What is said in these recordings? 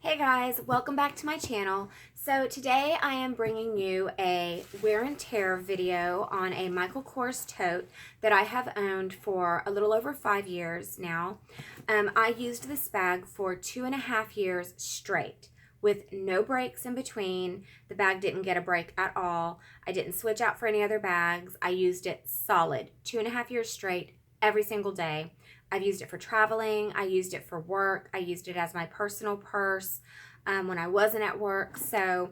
Hey guys, welcome back to my channel. So today I am bringing you a wear and tear video on a Michael Kors tote that I have owned for a little over 5 years now. I used this bag for 2.5 years straight with no breaks in between. The bag didn't get a break at all. I didn't switch out for any other bags. I used it solid 2.5 years straight every single day. I've used it for traveling. I used it for work. I used it as my personal purse when I wasn't at work. So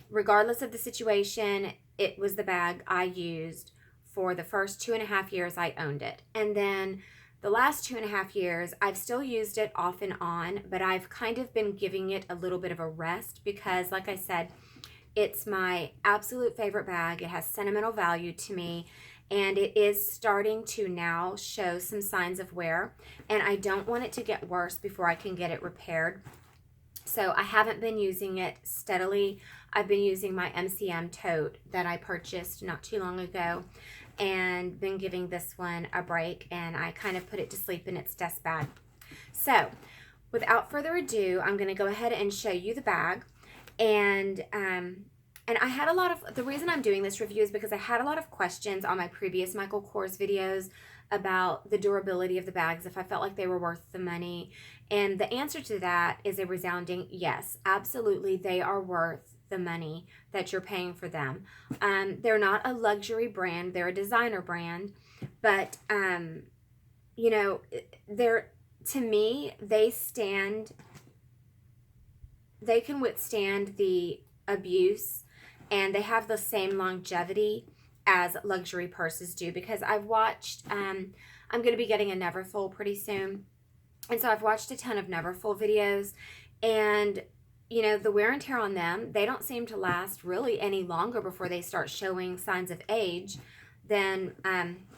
regardless of the situation, it was the bag I used for the first 2.5 years I owned it. And then the last 2.5 years, I've still used it off and on, but I've kind of been giving it a little bit of a rest because, like I said, it's my absolute favorite bag. It has sentimental value to me. And it is starting to now show some signs of wear, and I don't want it to get worse before I can get it repaired. So I haven't been using it steadily. I've been using my MCM tote that I purchased not too long ago and been giving this one a break, and I kind of put it to sleep in its dust bag. So without further ado, I'm going to go ahead and show you the bag. And I had a lot of, the reason I'm doing this review is because I had a lot of questions on my previous Michael Kors videos about the durability of the bags, if I felt like they were worth the money. And the answer to that is a resounding yes. Absolutely, they are worth the money that you're paying for them. They're not a luxury brand, they're a designer brand. But, you know, to me, they can withstand the abuse, and they have the same longevity as luxury purses do, because I've watched, I'm going to be getting a Neverfull pretty soon, and so I've watched a ton of Neverfull videos, and you know, the wear and tear on them, they don't seem to last really any longer before they start showing signs of age than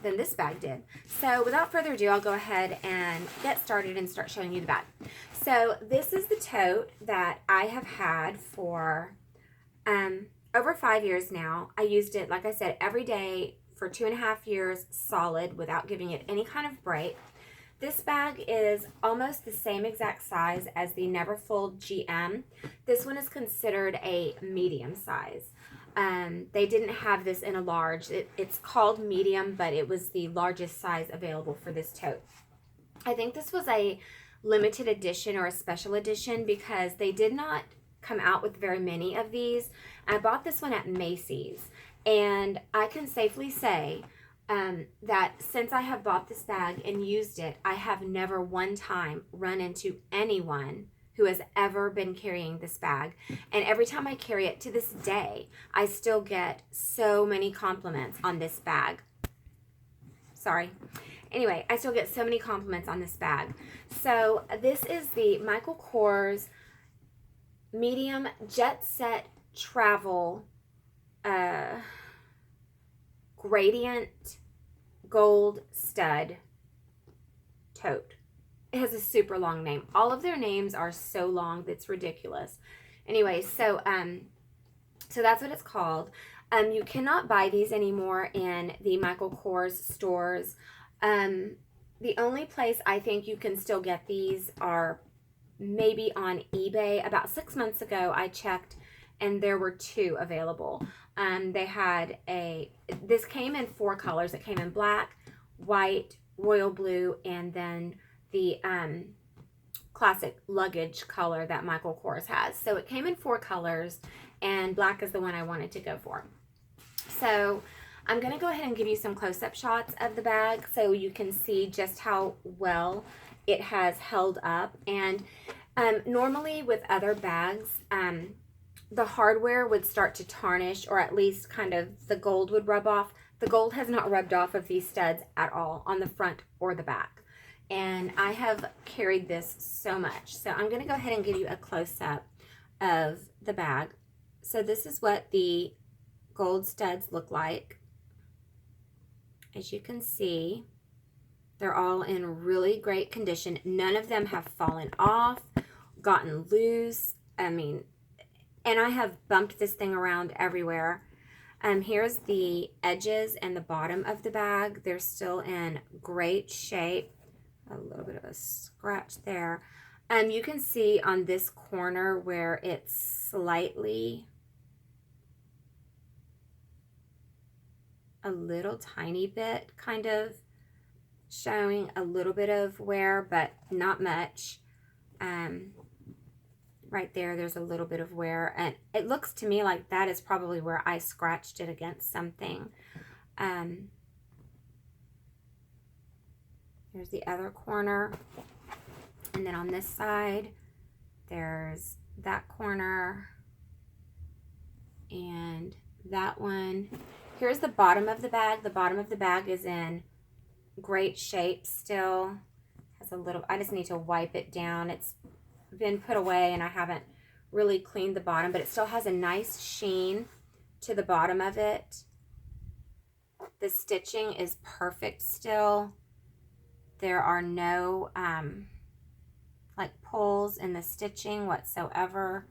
this bag did. So without further ado, I'll go ahead and get started and start showing you the bag. So this is the tote that I have had for over 5 years now. I used it, like I said, every day for 2.5 years solid without giving it any kind of break. This bag is almost the same exact size as the Neverfull GM. This one is considered a medium size. They didn't have this in a large. It's called medium, but it was the largest size available for this tote. I think this was a limited edition or a special edition because they did not come out with very many of these. I bought this one at Macy's, and I can safely say that since I have bought this bag and used it, I have never one time run into anyone who has ever been carrying this bag. And every time I carry it to this day, I still get so many compliments on this bag. Sorry. Anyway, I still get so many compliments on this bag. So this is the Michael Kors Medium Jet Set Travel Gradient Gold Stud Tote. It has a super long name. All of their names are so long that's ridiculous. Anyway, so that's what it's called. You cannot buy these anymore in the Michael Kors stores. The only place I think you can still get these are maybe on eBay. About 6 months ago, I checked, and there were 2 available. This came in 4 colors. It came in black, white, royal blue, and then the classic luggage color that Michael Kors has. So it came in 4 colors, and black is the one I wanted to go for. So I'm going to go ahead and give you some close-up shots of the bag so you can see just how well it has held up. And normally with other bags, the hardware would start to tarnish, or at least kind of the gold would rub off. The gold has not rubbed off of these studs at all on the front or the back. And I have carried this so much. So I'm going to go ahead and give you a close-up of the bag. So this is what the gold studs look like. As you can see, they're all in really great condition. None of them have fallen off, gotten loose. I mean, and I have bumped this thing around everywhere. Here's the edges and the bottom of the bag. They're still in great shape. A little bit of a scratch there. You can see on this corner where it's slightly a little tiny bit kind of showing a little bit of wear, but not much. Right there's a little bit of wear, and it looks to me like that is probably where I scratched it against something. Here's the other corner, and then on this side there's that corner and that one. Here's the bottom of the bag. The bottom of the bag is in great shape still. Has a little, I just need to wipe it down. It's been put away and I haven't really cleaned the bottom, but it still has a nice sheen to the bottom of it. The stitching is perfect still. There are no like pulls in the stitching whatsoever.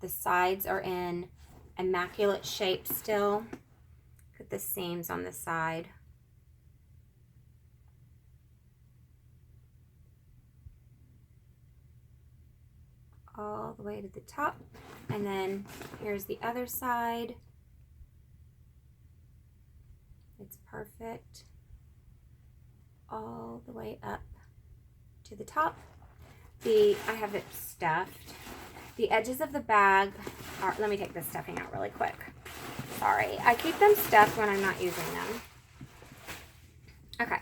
The sides are in immaculate shape still. Look at the seams on the side. All the way to the top. And then here's the other side. It's perfect. All the way up to the top. I have it stuffed. The edges of the bag are, let me take this stuffing out really quick. Sorry, I keep them stuffed when I'm not using them. Okay,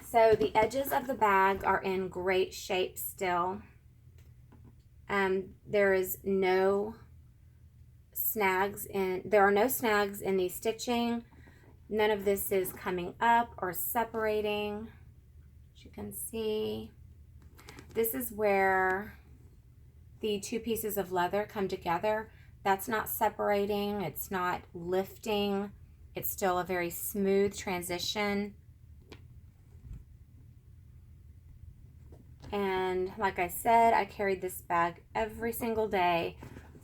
so the edges of the bag are in great shape still. There is no snags there are no snags in the stitching. None of this is coming up or separating. As you can see, this is where the two pieces of leather come together. That's not separating, it's not lifting. It's still a very smooth transition. And like I said, I carried this bag every single day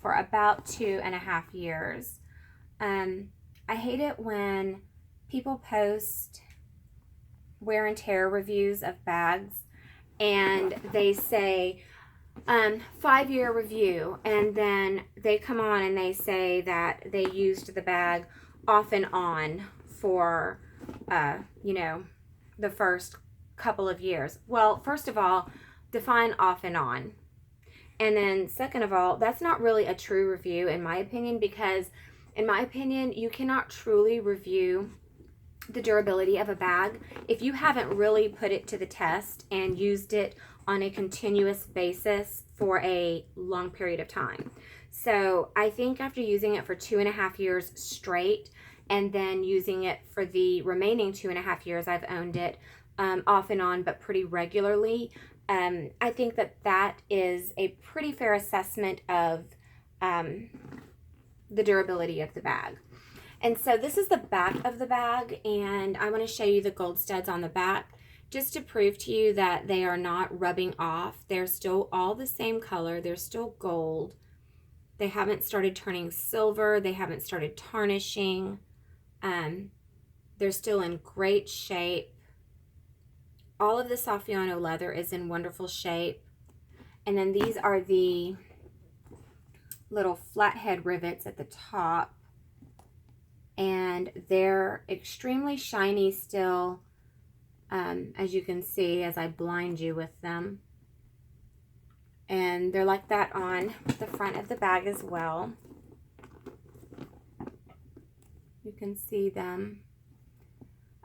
for about 2.5 years. I hate it when people post wear and tear reviews of bags and they say 5-year review, and then they come on and they say that they used the bag off and on for you know, the first couple of years. Well, first of all, define off and on. And then second of all, that's not really a true review in my opinion, because in my opinion, you cannot truly review the durability of a bag if you haven't really put it to the test and used it on a continuous basis for a long period of time. So I think after using it for 2.5 years straight, and then using it for the remaining 2.5 years I've owned it, off and on but pretty regularly, I think that that is a pretty fair assessment of the durability of the bag. And so this is the back of the bag, and I want to show you the gold studs on the back just to prove to you that they are not rubbing off. They're still all the same color. They're still gold. They haven't started turning silver. They haven't started tarnishing. They're still in great shape. All of the Saffiano leather is in wonderful shape. And then these are the little flathead rivets at the top. And they're extremely shiny still, as you can see as I blind you with them. And they're like that on the front of the bag as well. You can see them.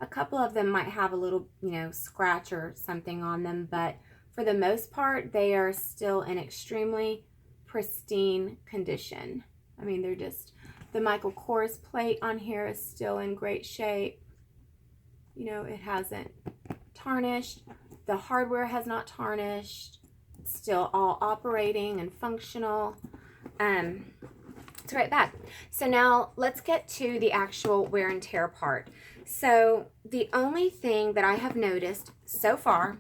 A couple of them might have a little, you know, scratch or something on them, but for the most part, they are still in extremely pristine condition. I mean, they're just, the Michael Kors plate on here is still in great shape. You know, it hasn't tarnished. The hardware has not tarnished. It's still all operating and functional. It's a great bag. So now let's get to the actual wear and tear part. So the only thing that I have noticed so far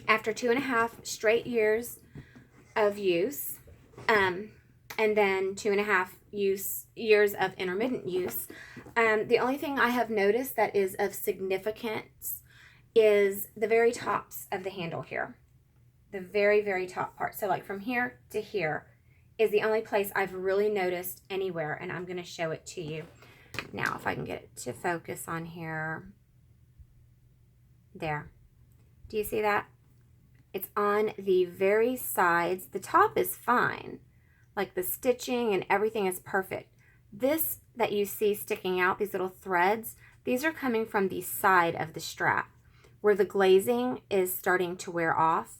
after 2.5 straight years of use, and then 2.5 years of intermittent use, the only thing I have noticed that is of significance is the very tops of the handle here. the very, very top part. So like from here to here is the only place I've really noticed anywhere, and I'm going to show it to you. Now, if I can get it to focus on here. There. Do you see that? It's on the very sides. The top is fine. Like the stitching and everything is perfect. This that you see sticking out, these little threads, these are coming from the side of the strap where the glazing is starting to wear off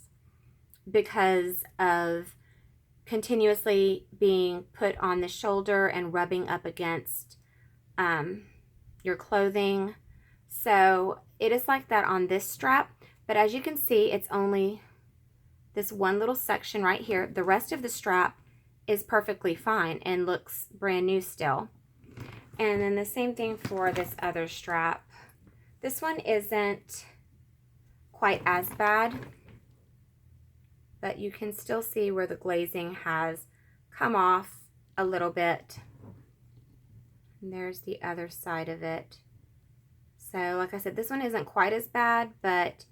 because of continuously being put on the shoulder and rubbing up against your clothing. So it is like that on this strap, but as you can see, it's only this one little section right here. The rest of the strap is perfectly fine and looks brand new still. And then the same thing for this other strap. This one isn't quite as bad, but you can still see where the glazing has come off a little bit. And there's the other side of it. So like I said, this one isn't quite as bad, but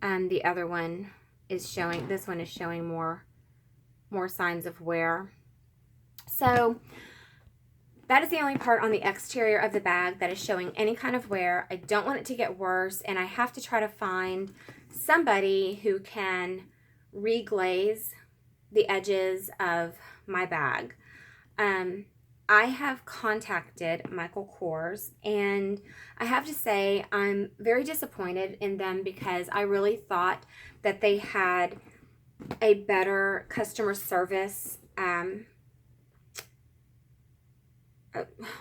the other one is showing, this one is showing more signs of wear. So that is the only part on the exterior of the bag that is showing any kind of wear. I don't want it to get worse, and I have to try to find somebody who can reglaze the edges of my bag. I have contacted Michael Kors, and I have to say I'm very disappointed in them because I really thought that they had a better customer service.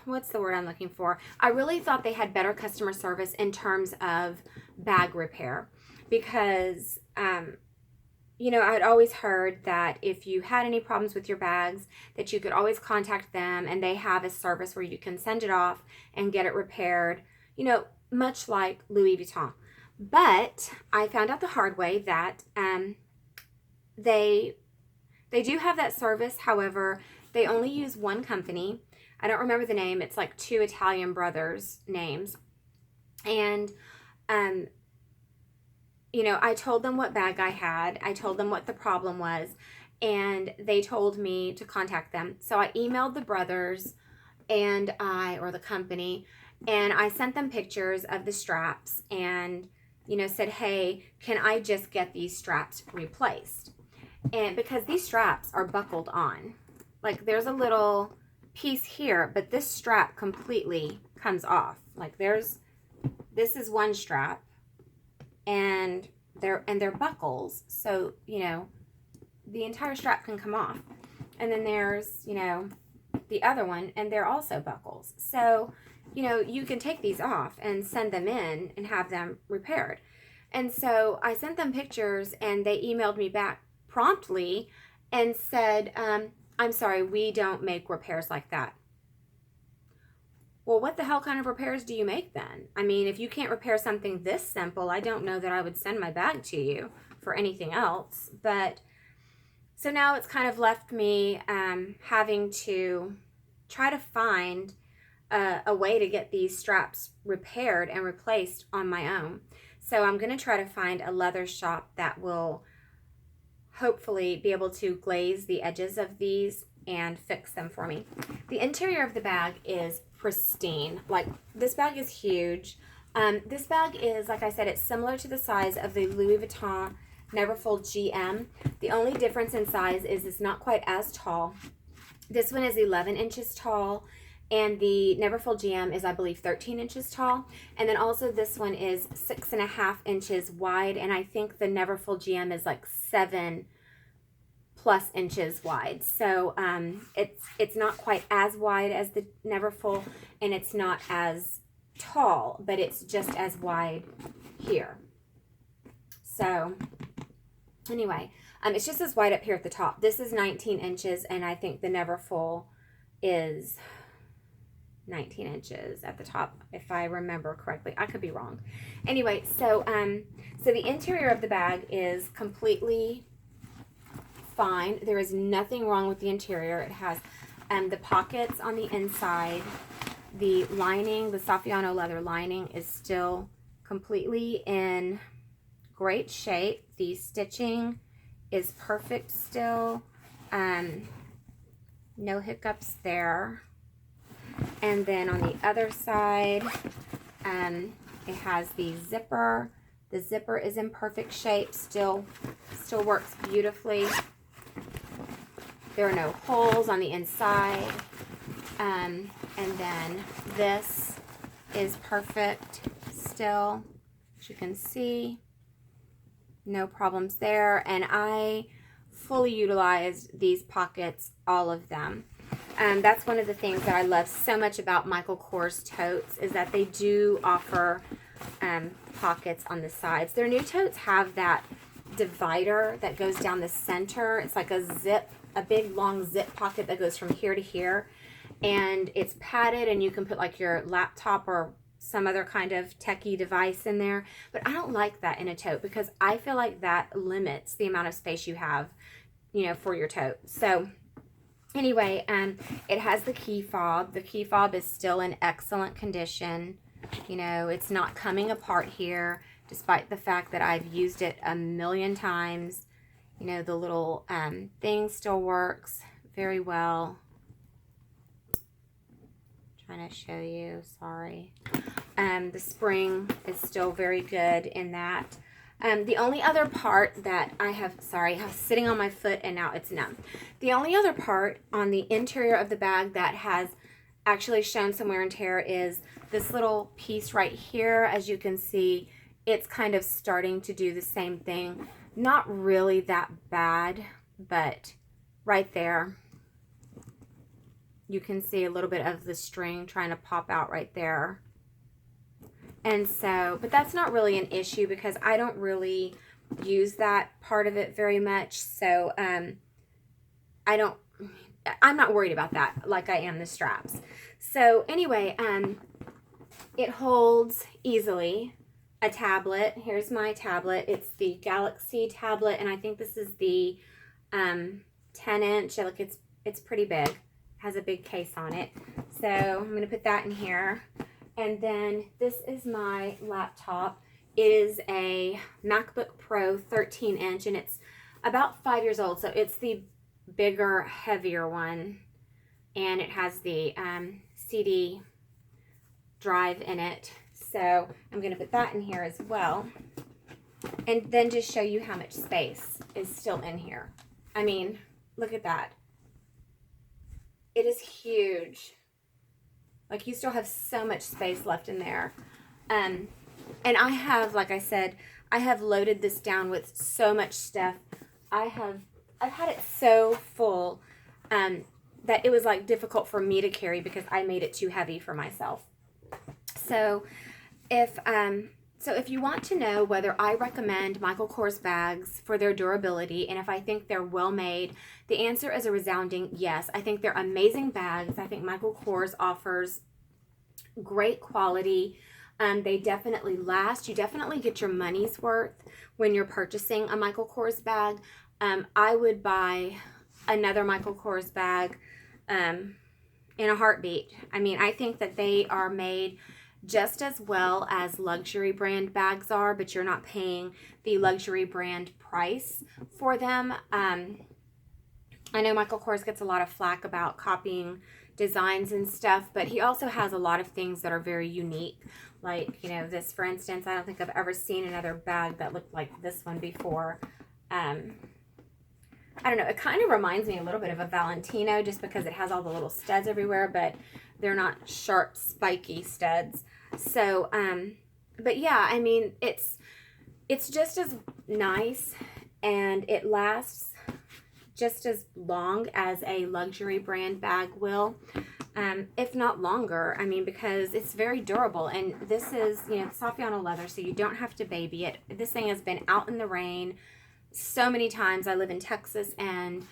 What's the word I'm looking for? I really thought they had better customer service in terms of bag repair because you know, I'd always heard that if you had any problems with your bags, that you could always contact them, and they have a service where you can send it off and get it repaired, you know, much like Louis Vuitton. But I found out the hard way that they do have that service. However, they only use one company. I don't remember the name. It's like two Italian brothers' names. And you know, I told them what bag I had. I told them what the problem was, and they told me to contact them. So I emailed the brothers or the company, and I sent them pictures of the straps and, you know, said, hey, can I just get these straps replaced? And because these straps are buckled on, like there's a little piece here, but this strap completely comes off. Like this is one strap, and they're buckles, so you know the entire strap can come off. And then there's, you know, the other one, and they're also buckles, so you know you can take these off and send them in and have them repaired. And so I sent them pictures, and they emailed me back promptly and said, I'm sorry, we don't make repairs like that. Well, what the hell kind of repairs do you make then? I mean, if you can't repair something this simple, I don't know that I would send my bag to you for anything else. But so now it's kind of left me having to try to find a way to get these straps repaired and replaced on my own. So I'm going to try to find a leather shop that will hopefully be able to glaze the edges of these and fix them for me. The interior of the bag is pristine. Like, this bag is huge. This bag is, like I said, it's similar to the size of the Louis Vuitton Neverfull GM. The only difference in size is it's not quite as tall. This one is 11 inches tall, and the Neverfull GM is, I believe, 13 inches tall. And then also this one is 6.5 inches wide, and I think the Neverfull GM is like 7+ inches wide. So it's not quite as wide as the Neverfull, and it's not as tall, but it's just as wide here. So anyway, it's just as wide up here at the top. This is 19 inches, and I think the Neverfull is 19 inches at the top, if I remember correctly. I could be wrong. Anyway, so the interior of the bag is completely fine. There is nothing wrong with the interior. It has the pockets on the inside. The lining, the Saffiano leather lining, is still completely in great shape. The stitching is perfect still. No hiccups there. And then on the other side, it has the zipper. The zipper is in perfect shape, still works beautifully. There are no holes on the inside. And then this is perfect still, as you can see. No problems there. And I fully utilized these pockets, all of them. That's one of the things that I love so much about Michael Kors totes, is that they do offer pockets on the sides. Their new totes have that divider that goes down the center. It's like a zip, a big long zip pocket that goes from here to here, and it's padded, and you can put like your laptop or some other kind of techie device in there. But I don't like that in a tote, because I feel like that limits the amount of space you have, you know, for your tote. So anyway, it has the key fob. The key fob is still in excellent condition. You know, it's not coming apart here, despite the fact that I've used it a million times. You know, the little thing still works very well. Trying to show you, sorry. The spring is still very good in that. The only other part that I have, sorry, I was sitting on my foot and now it's numb. The only other part on the interior of the bag that has actually shown some wear and tear is this little piece right here. As you can see, it's kind of starting to do the same thing. Not really that bad, but right there, you can see a little bit of the string trying to pop out right there. And so, but that's not really an issue, because I don't really use that part of it very much. So, I'm not worried about that like I am the straps. So anyway, it holds easily a tablet. Here's my tablet. It's the Galaxy tablet, and I think this is the 10-inch. Look, it's pretty big. It has a big case on it. So I'm going to put that in here. And then this is my laptop. It is a MacBook Pro 13-inch, and it's about 5 years old. So it's the bigger, heavier one. And it has the CD drive in it. So I'm going to put that in here as well. And then just show you how much space is still in here. I mean, look at that. It is huge. Like, you still have so much space left in there. And I have, like I said, I have loaded this down with so much stuff. I've had it so full that it was like difficult for me to carry, because I made it too heavy for myself. So if you want to know whether I recommend Michael Kors bags for their durability and if I think they're well made, the answer is a resounding yes. I think they're amazing bags. I think Michael Kors offers great quality. They definitely last. You definitely get your money's worth when you're purchasing a Michael Kors bag. I would buy another Michael Kors bag in a heartbeat. I mean, I think that they are made just as well as luxury brand bags are, but you're not paying the luxury brand price for them. I know Michael Kors gets a lot of flack about copying designs and stuff, but he also has a lot of things that are very unique. Like, you know, this, for instance, I don't think I've ever seen another bag that looked like this one before. I don't know, it kind of reminds me a little bit of a Valentino, just because it has all the little studs everywhere, but they're not sharp, spiky studs. So, but yeah, I mean, it's just as nice, and it lasts just as long as a luxury brand bag will, if not longer. I mean, because it's very durable, and this is, you know, Saffiano leather, so you don't have to baby it. This thing has been out in the rain so many times. I live in Texas, and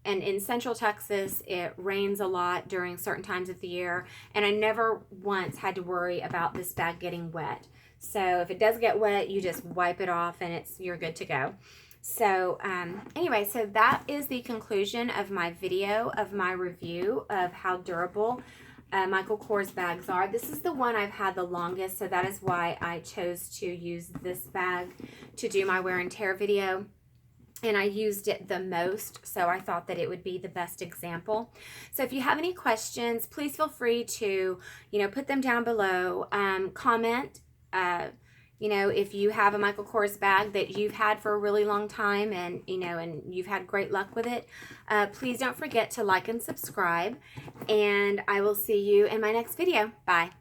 in Central Texas, it rains a lot during certain times of the year, and I never once had to worry about this bag getting wet. So if it does get wet, you just wipe it off, and you're good to go. So anyway, so that is the conclusion of my video, of my review of how durable Michael Kors bags are. This is the one I've had the longest, so that is why I chose to use this bag to do my wear and tear video. and I used it the most, so I thought that it would be the best example. So if you have any questions, please feel free to, put them down below. Comment, if you have a Michael Kors bag that you've had for a really long time and, and you've had great luck with it, please don't forget to like and subscribe, and I will see you in my next video. Bye.